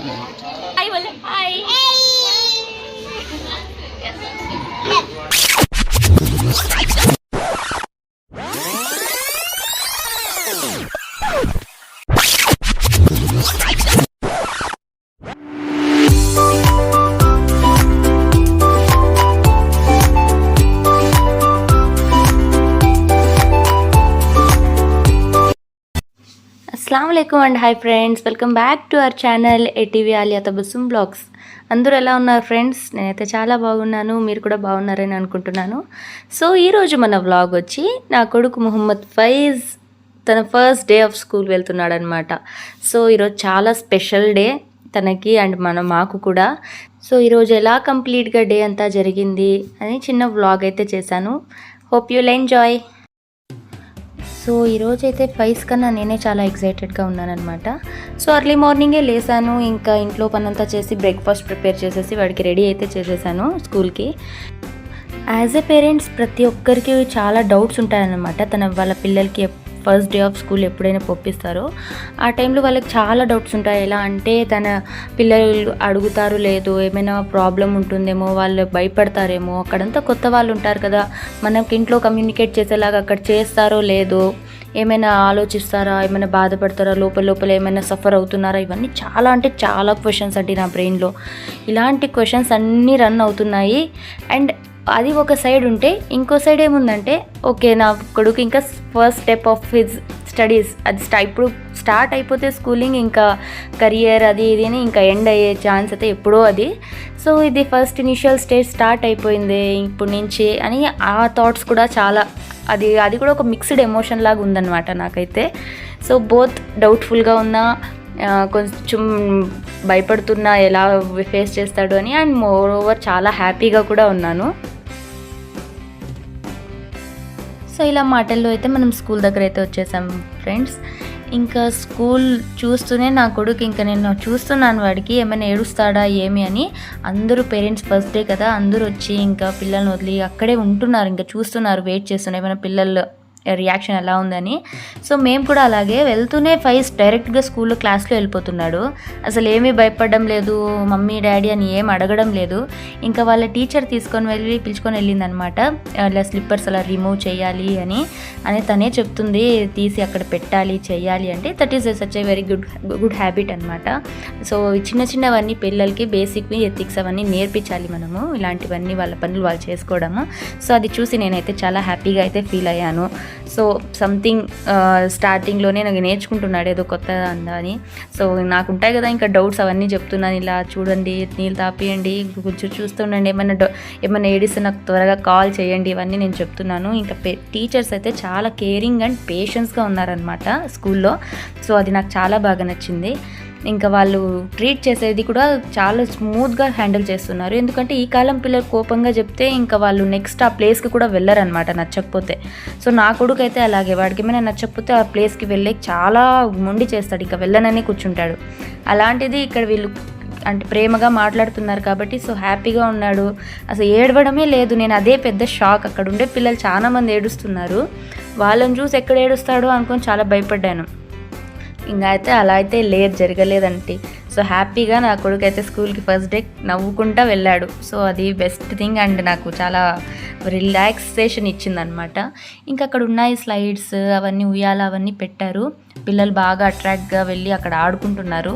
हाय बोले हाय। అస్సలాముఅలైకుం and hi friends, welcome back to our channel ATV Aliya Tabassum blogs. అందరూ ఎలా ఉన్నారు ఫ్రెండ్స్? నేనైతే చాలా బాగున్నాను, మీరు కూడా బాగున్నారని అనుకుంటున్నాను. సో ఈరోజు మన వ్లాగ్ వచ్చి నా కొడుకు ముహమ్మద్ ఫైజ్ తన ఫస్ట్ డే ఆఫ్ స్కూల్ వెళ్తున్నాడు అనమాట. సో ఈరోజు చాలా స్పెషల్ డే తనకి అండ్ మాకు కూడా. సో ఈరోజు ఎలా కంప్లీట్గా డే అంతా జరిగింది అని చిన్న వ్లాగ్ అయితే చేశాను. Hope you'll enjoy. సో ఈరోజైతే ఫైజ్ కన్నా నేనే చాలా ఎక్సైటెడ్గా ఉన్నానమాట. సో అర్లీ మార్నింగే లేసాను, ఇంకా ఇంట్లో పనంతా చేసి బ్రేక్ఫాస్ట్ ప్రిపేర్ చేసేసి వాడికి రెడీ అయితే చేసేసాను స్కూల్కి. యాజ్ ఏ పేరెంట్స్ ప్రతి ఒక్కరికి చాలా డౌట్స్ ఉంటాయన్నమాట. వాళ్ళ పిల్లలకి ఫస్ట్ డే ఆఫ్ స్కూల్ ఎప్పుడైనా పంపిస్తారో ఆ టైంలో వాళ్ళకి చాలా డౌట్స్ ఉంటాయి. ఎలా అంటే తన పిల్లలు అడుగుతారు లేదు, ఏమైనా ప్రాబ్లం ఉంటుందేమో, వాళ్ళు భయపడతారేమో, అక్కడంతా కొత్త వాళ్ళు ఉంటారు కదా, మనకి ఇంట్లో కమ్యూనికేట్ చేసేలాగా అక్కడ చేస్తారో లేదో, ఏమైనా ఆలోచిస్తారా, ఏమైనా బాధపడతారా, లోపల ఏమైనా సఫర్ అవుతున్నారా, ఇవన్నీ చాలా అంటే చాలా క్వశ్చన్స్ అండి నా బ్రెయిన్లో. ఇలాంటి క్వశ్చన్స్ అన్నీ రన్ అవుతున్నాయి. అండ్ అది ఒక సైడ్ ఉంటే ఇంకో సైడ్ ఏముందంటే, ఓకే నా కొడుకు ఇంకా first step of his studies అది ఇప్పుడు స్టార్ట్ అయిపోతే స్కూలింగ్, ఇంకా కెరియర్ అది ఇది అని ఇంకా ఎండ్ అయ్యే ఛాన్స్ అయితే ఎప్పుడో అది. సో ఇది ఫస్ట్ ఇనిషియల్ స్టేజ్ స్టార్ట్ అయిపోయింది ఇప్పటి నుంచి అని ఆ థాట్స్ కూడా చాలా, అది కూడా ఒక మిక్స్డ్ ఎమోషన్ లాగా ఉందన్నమాట నాకైతే. సో బోత్ డౌట్ఫుల్గా ఉన్నా, కొంచెం భయపడుతున్నా ఎలా ఫేస్ చేస్తాడు అని, అండ్ మోర్ ఓవర్ చాలా హ్యాపీగా కూడా ఉన్నాను. సో ఇలా మాటల్లో అయితే మనం స్కూల్ దగ్గర అయితే వచ్చేసాం ఫ్రెండ్స్. ఇంకా స్కూల్ చూస్తూనే నా కొడుకు, ఇంకా నేను చూస్తున్నాను వాడికి ఏమైనా ఏడుస్తాడా ఏమి అని. అందరూ పేరెంట్స్ ఫస్ట్ డే కదా, అందరూ వచ్చి ఇంకా పిల్లల్ని వదిలి అక్కడే ఉంటున్నారు, ఇంకా చూస్తున్నారు, వెయిట్ చేస్తున్నారు ఏమైనా పిల్లలు రియాక్షన్ ఎలా ఉందని. సో మేము కూడా అలాగే వెళ్తూనే ఫైజ్ డైరెక్ట్గా స్కూల్లో క్లాస్లో వెళ్ళిపోతున్నాడు. అసలు ఏమీ భయపడడం లేదు, మమ్మీ డాడీ అని ఏం అడగడం లేదు. ఇంకా వాళ్ళ టీచర్ పిలుచుకొని వెళ్ళిందనమాట. అలా స్లిప్పర్స్ అలా రిమూవ్ చేయాలి అని తనే చెప్తుంది, తీసి అక్కడ పెట్టాలి చేయాలి అంటే. That is such a very good habit అనమాట. సో చిన్నవన్నీ పిల్లలకి బేసిక్ ఎథిక్స్ అవన్నీ నేర్పించాలి మనము, ఇలాంటివన్నీ వాళ్ళ పనులు వాళ్ళు చేసుకోవడము. సో అది చూసి నేనైతే చాలా హ్యాపీగా అయితే ఫీల్ అయ్యాను. సో సంథింగ్ స్టార్టింగ్లోనే నాకు నేర్చుకుంటున్నాడు ఏదో కొత్త అని. సో నాకు ఉంటాయి కదా ఇంకా డౌట్స్, అవన్నీ చెప్తున్నాను. ఇలా చూడండి, నీళ్ళు తాపియండి, కొంచెం చూస్తుండండి, ఏమైనా ఏడిస్తే నాకు త్వరగా కాల్ చేయండి, ఇవన్నీ నేను చెప్తున్నాను. ఇంకా టీచర్స్ అయితే చాలా కేరింగ్ అండ్ పేషెన్స్గా ఉన్నారనమాట స్కూల్లో. సో అది నాకు చాలా బాగా నచ్చింది. ఇంకా వాళ్ళు ట్రీట్ చేసేది కూడా చాలా స్మూత్గా హ్యాండిల్ చేస్తున్నారు. ఎందుకంటే ఈ కాలం పిల్లలు కోపంగా చెప్తే ఇంకా వాళ్ళు నెక్స్ట్ ఆ ప్లేస్కి కూడా వెళ్ళరనమాట నచ్చకపోతే. సో నా కొడుకు అయితే అలాగే, వాడికి ఏమైనా నచ్చకపోతే ఆ ప్లేస్కి వెళ్ళే చాలా మొండి చేస్తాడు, ఇంకా వెళ్ళనని కూర్చుంటాడు. అలాంటిది ఇక్కడ వీళ్ళు అంటే ప్రేమగా మాట్లాడుతున్నారు కాబట్టి సో హ్యాపీగా ఉన్నాడు. అసలు ఏడవడమే లేదు. నేను అదే పెద్ద షాక్. అక్కడ ఉండే పిల్లలు చాలామంది ఏడుస్తున్నారు, వాళ్ళని చూసి ఎక్కడ ఏడుస్తాడో అనుకొని చాలా భయపడ్డాను. ఇంకా అయితే అలా అయితే జరగలేదంటే. సో హ్యాపీగా నా కొడుకు అయితే స్కూల్కి ఫస్ట్ డే నవ్వుకుంటా వెళ్ళాడు. సో అది బెస్ట్ థింగ్ అండ్ నాకు చాలా రిలాక్సేషన్ ఇచ్చిందనమాట. ఇంకా అక్కడ ఉన్నాయి స్లైడ్స్ అవన్నీ, ఉయ్యాల అవన్నీ పెట్టారు. పిల్లలు బాగా అట్రాక్ట్గా వెళ్ళి అక్కడ ఆడుకుంటున్నారు.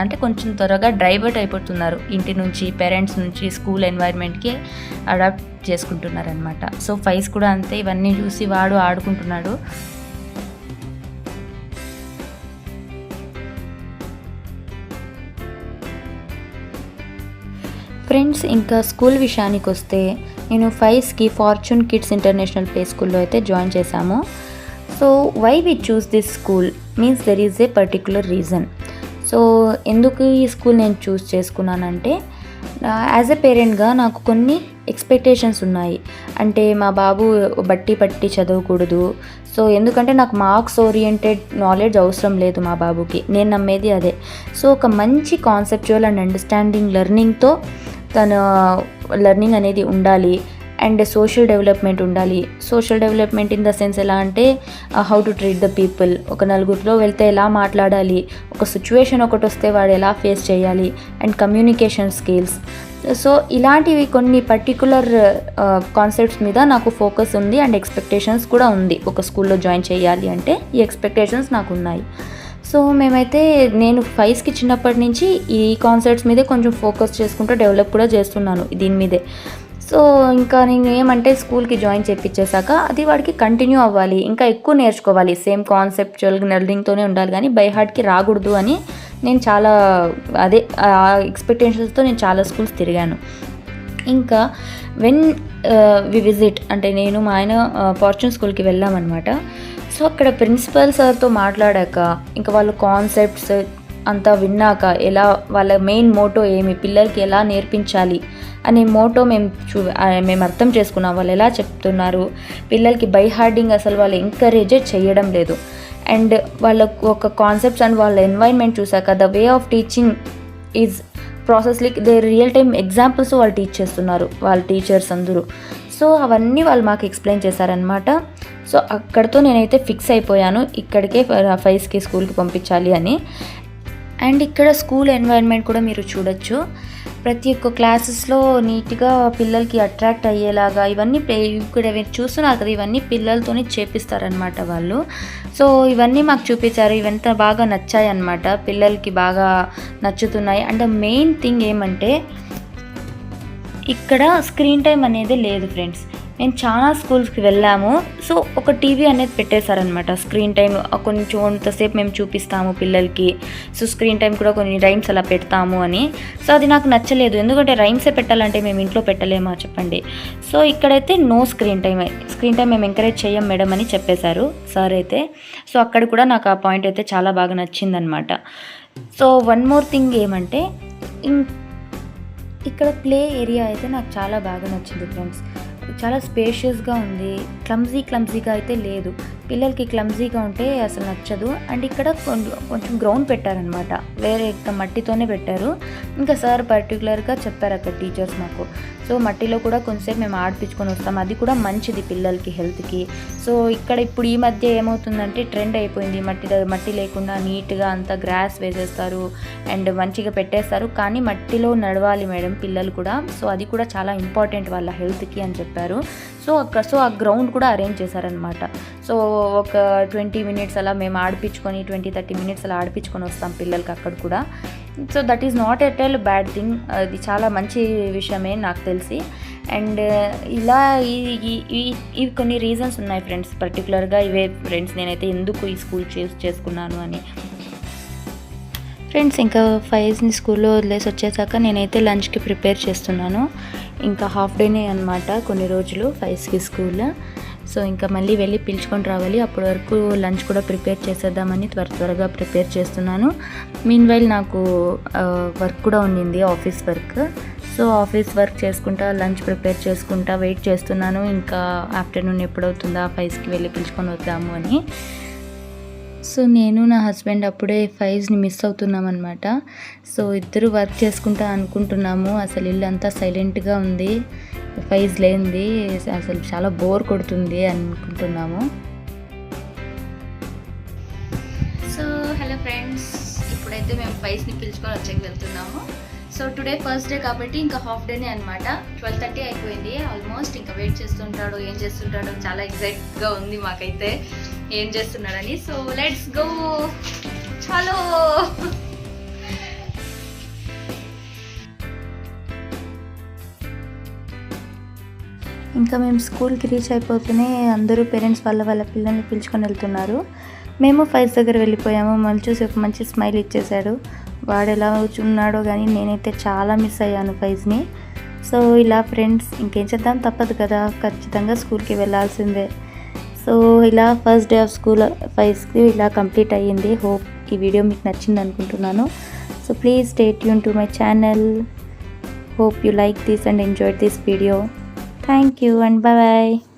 అంటే కొంచెం త్వరగా డైవర్ట్ అయిపోతున్నారు ఇంటి నుంచి, పేరెంట్స్ నుంచి స్కూల్ ఎన్వైర్న్మెంట్కి అడాప్ట్ చేసుకుంటున్నారు అనమాట. సో ఫైజ్ కూడా అంతే, ఇవన్నీ చూసి వాడు ఆడుకుంటున్నాడు. ఫ్రెండ్స్ ఇంకా స్కూల్ విషయానికి వస్తే, నేను ఫైజ్కి ఫార్చ్యూన్ కిడ్స్ ఇంటర్నేషనల్ ప్లే స్కూల్లో అయితే జాయిన్ చేశాము. So why we choose this school means there is a particular reason. సో ఎందుకు ఈ స్కూల్ నేను చూస్ చేసుకున్నానంటే, యాజ్ ఎ పేరెంట్గా నాకు కొన్ని ఎక్స్పెక్టేషన్స్ ఉన్నాయి. అంటే మా బాబు పట్టి చదవకూడదు. సో ఎందుకంటే నాకు మార్క్స్ ఓరియంటెడ్ నాలెడ్జ్ అవసరం లేదు మా బాబుకి, నేను నమ్మేది అదే. సో ఒక మంచి కాన్సెప్చువల్ అండ్ అండర్స్టాండింగ్ లెర్నింగ్తో తన లెర్నింగ్ అనేది ఉండాలి. అండ్ సోషల్ డెవలప్మెంట్ ఉండాలి. Social development in the sense ఎలా అంటే how to treat the people, ఒక నలుగురిలో వెళ్తే ఎలా మాట్లాడాలి, ఒక సిచ్యువేషన్ ఒకటి వస్తే వాడు ఎలా ఫేస్ చేయాలి, అండ్ కమ్యూనికేషన్ స్కిల్స్. సో ఇలాంటివి కొన్ని పర్టికులర్ కాన్సెప్ట్స్ మీద నాకు ఫోకస్ ఉంది అండ్ ఎక్స్పెక్టేషన్స్ కూడా ఉంది. ఒక స్కూల్లో జాయిన్ చేయాలి అంటే ఈ ఎక్స్పెక్టేషన్స్ నాకు ఉన్నాయి. సో మేమైతే నేను ఫైస్కి చిన్నప్పటి నుంచి ఈ కాన్సెప్ట్స్ మీదే కొంచెం ఫోకస్ చేసుకుంటూ డెవలప్ కూడా చేస్తున్నాను దీని మీదే. సో ఇంకా నేను ఏమంటే స్కూల్కి జాయిన్ చేయించేశాక అది వాడికి కంటిన్యూ అవ్వాలి, ఇంకా ఎక్కువ నేర్చుకోవాలి, సేమ్ కాన్సెప్చువల్ లెర్నింగ్తోనే ఉండాలి కానీ బై హార్ట్కి రాకూడదు అని నేను చాలా అదే ఎక్స్పెక్టేషన్స్తో నేను చాలా స్కూల్స్ తిరిగాను. ఇంకా వెన్ వి విజిట్ అంటే నేను మా ఆయన ఫార్చ్యూన్ స్కూల్కి వెళ్ళామన్నమాట. సో అక్కడ ప్రిన్సిపల్ సార్తో మాట్లాడాక ఇంకా వాళ్ళ కాన్సెప్ట్స్ అంతా విన్నాక ఎలా వాళ్ళ మెయిన్ మోటో ఏమి, పిల్లలకి ఎలా నేర్పించాలి అనే మోటో మేము అర్థం చేసుకున్నాం. వాళ్ళు ఎలా చెప్తున్నారు, పిల్లలకి బై హార్డింగ్ అసలు వాళ్ళు ఎంకరేజే చేయడం లేదు. అండ్ వాళ్ళ ఒక కాన్సెప్ట్స్ అండ్ వాళ్ళ ఎన్వైర్న్మెంట్ చూసాక the way of teaching is process like they real time examples వాళ్ళు టీచ్ చేస్తున్నారు వాళ్ళ టీచర్స్ అందరూ. సో అవన్నీ వాళ్ళు మాకు ఎక్స్ప్లెయిన్ చేశారనమాట. సో అక్కడితో నేనైతే ఫిక్స్ అయిపోయాను ఇక్కడికే ఫైస్కి స్కూల్కి పంపించాలి అని. అండ్ ఇక్కడ స్కూల్ ఎన్వైర్న్మెంట్ కూడా మీరు చూడొచ్చు. ప్రతి ఒక్క క్లాసెస్లో నీట్గా పిల్లలకి అట్రాక్ట్ అయ్యేలాగా ఇవన్నీ ఇక్కడ చూస్తున్నారు కదా, ఇవన్నీ పిల్లలతోనే చేపిస్తారనమాట వాళ్ళు. సో ఇవన్నీ మాకు చూపించారు, ఇవంతా బాగా నచ్చాయి అన్నమాట, పిల్లలకి బాగా నచ్చుతున్నాయి. అండ్ మెయిన్ థింగ్ ఏమంటే ఇక్కడ స్క్రీన్ టైం అనేది లేదు ఫ్రెండ్స్. నేను చాలా స్కూల్స్కి వెళ్ళాము. సో ఒక టీవీ అనేది పెట్టేశారనమాట, స్క్రీన్ టైం కొంచెం కొంతసేపు మేము చూపిస్తాము పిల్లలకి, సో స్క్రీన్ టైం కూడా కొన్ని రైమ్స్ అలా పెడతాము అని. సో అది నాకు నచ్చలేదు, ఎందుకంటే రైమ్సే పెట్టాలంటే మేము ఇంట్లో పెట్టలేమా చెప్పండి. సో ఇక్కడైతే నో స్క్రీన్ టైం మేము ఎంకరేజ్ చేయం మేడం అని చెప్పేశారు సార్ అయితే. సో అక్కడ కూడా నాకు ఆ పాయింట్ అయితే చాలా బాగా నచ్చిందనమాట. సో వన్ మోర్ థింగ్ ఏమంటే ఇక్కడ ప్లే ఏరియా అయితే నాకు చాలా బాగా నచ్చింది ఫ్రెండ్స్. చాలా స్పేషియస్గా ఉంది, క్లమ్జీగా అయితే లేదు. పిల్లలకి క్లమ్జీగా ఉంటే అసలు నచ్చదు. అండ్ ఇక్కడ కొంచెం గ్రౌండ్ పెట్టారనమాట, వేరే మట్టితోనే పెట్టారు. ఇంకా సార్ పర్టికులర్గా చెప్పారు అక్కడ టీచర్స్ మాకు. సో మట్టిలో కూడా కొంచెంసేపు మేము ఆడిపించుకొని వస్తాం, అది కూడా మంచిది పిల్లలకి హెల్త్కి. సో ఇక్కడ ఇప్పుడు ఈ మధ్య ఏమవుతుందంటే ట్రెండ్ అయిపోయింది, మట్టి లేకుండా నీట్గా అంతా గ్రాస్ వేసేస్తారు అండ్ మంచిగా పెట్టేస్తారు, కానీ మట్టిలో నడవాలి మేడం పిల్లలు కూడా. సో అది కూడా చాలా ఇంపార్టెంట్ వాళ్ళ హెల్త్కి అని చెప్పారు. సో ఆ గ్రౌండ్ కూడా అరేంజ్ చేశారనమాట. సో ఒక 20 minutes అలా మేము ఆడిపించుకొని 20-30 minutes అలా ఆడిపించుకొని వస్తాం పిల్లలకి అక్కడ కూడా. So that is not at all bad thing, అది చాలా మంచి విషయమే నాకు తెలిసి. అండ్ ఇలా ఇవి కొన్ని రీజన్స్ ఉన్నాయి ఫ్రెండ్స్, పర్టికులర్గా ఇవే ఫ్రెండ్స్ నేనైతే ఎందుకు ఈ స్కూల్ చేసుకున్నాను అని. ఫ్రెండ్స్ ఇంకా ఫైజ్ని స్కూల్లో వదిలేసి వచ్చేసాక నేనైతే లంచ్కి ప్రిపేర్ చేస్తున్నాను. ఇంకా హాఫ్ డేనే అనమాట కొన్ని రోజులు ఫైజ్కి స్కూల్. సో ఇంకా మళ్ళీ వెళ్ళి పిలుచుకొని రావాలి, అప్పటి వరకు లంచ్ కూడా ప్రిపేర్ చేసేద్దామని త్వరగా ప్రిపేర్ చేస్తున్నాను. మీన్వైల్ నాకు వర్క్ కూడా ఉండింది, office work. So office work చేసుకుంటా లంచ్ ప్రిపేర్ చేసుకుంటా వెయిట్ చేస్తున్నాను, ఇంకా ఆఫ్టర్నూన్ ఎప్పుడవుతుందా ఫైజ్కి వెళ్ళి పిలుచుకొని వద్దాము అని. సో నేను నా హస్బెండ్ అప్పుడే ఫైజ్ని మిస్ అవుతున్నాం అనమాట. సో ఇద్దరు వర్క్ చేసుకుంటా అనుకుంటున్నాము. అసలు ఇల్లు అంతా సైలెంట్గా ఉంది, ఫైజ్ లేనిది అసలు చాలా బోర్ కొడుతుంది అనుకుంటున్నాము. సో హలో ఫ్రెండ్స్, ఇప్పుడైతే మేము ఫైజ్ని పిలుచుకొని వచ్చాక వెళ్తున్నాము. సో టుడే ఫస్ట్ డే కాబట్టి ఇంకా హాఫ్ డేనే అనమాట. 12:30 అయిపోయింది ఆల్మోస్ట్. ఇంకా వెయిట్ చేస్తుంటాడో ఏం చేస్తుంటాడో చాలా ఎగ్జైట్గా ఉంది మాకైతే ఏం చేస్తున్నాడని. సో లెట్స్ గో, చలో. ఇంకా మేము స్కూల్కి రీచ్ అయిపోతూనే అందరూ పేరెంట్స్ వాళ్ళ పిల్లల్ని పిలుచుకొని వెళ్తున్నారు. మేము ఫైజ్ దగ్గర వెళ్ళిపోయాము. మళ్ళీ చూసి ఒక మంచి స్మైల్ ఇచ్చేశాడు. వాడు ఎలా ఉన్నాడో కానీ నేనైతే చాలా మిస్ అయ్యాను ఫైజ్ని. సో ఇలా ఫ్రెండ్స్ ఇంకేం చేద్దాం, తప్పదు కదా, ఖచ్చితంగా స్కూల్కి వెళ్ళాల్సిందే. సో ఇలా ఫస్ట్ డే ఆఫ్ స్కూల్ ఫైజ్కి ఇలా కంప్లీట్ అయ్యింది. హోప్ ఈ వీడియో మీకు నచ్చింది అనుకుంటున్నాను. So please stay tune to my channel. Hope you like this and enjoyed this video. Thank you and bye bye.